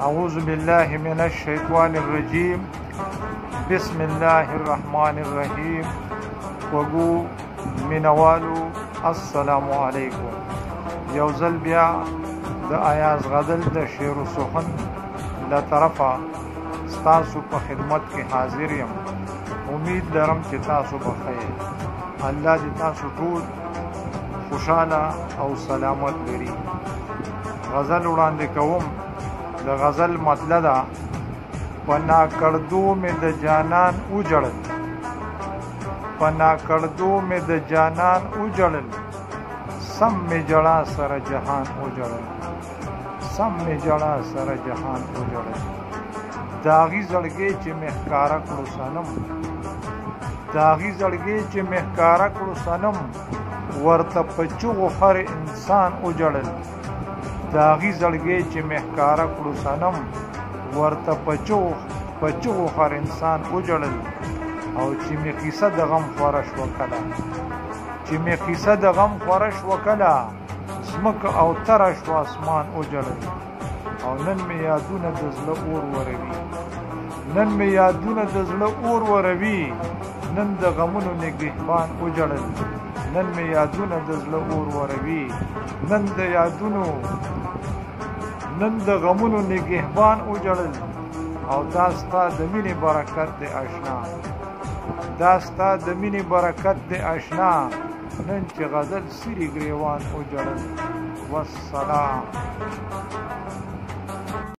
أعوذ بالله من الشيطان الرجيم بسم الله الرحمن الرحيم وقو منوالو السلام علیکم. یو ځل بیا د ایاز غدل د شعر و سخن له طرفه ستاسو په خدمت کې حاضر یم. امید لرم چې تاسو به خیر. الله دې تاسو ټول خوشحاله او سلامت لري. غزل وړاندې کوم. د غزل مطلب ده په ناکړدو مې د جانان وجړل، په ناکړدو مې د جانان وجړل، سم مې جړا سره جهان وجړل، سم مې جړا سره جهان وجړل. داغي زړګي چې مې ښکارا کړو صنم، داغي زړګي چې مې ښکارا کړو صنم، ورته په چغو هر انسان وجړل. داغي زړګي چې مې ښکارا کړو صنم، ورته په چغو هر انسان وجړل. او چې مې قصه د غم خوره شوه کله، چې مې قصه د غم خوره شوه کله، ځمکه او تره شوه اسمان وجړل. او نن مې یادونه د زړه اور وروي، نن مې یادونه د زړه اور وروي، نن د غمونو نګهبان وجړل. نن مې یادونه د زړه اور وروي، نن د غمونو نګهبان وجړل. او دا ستا د مینې برکت دی اشنا، دا ستا د مینې برکت دی اشنا، نن چې غزل سری ګریوان وجړل. والسلام.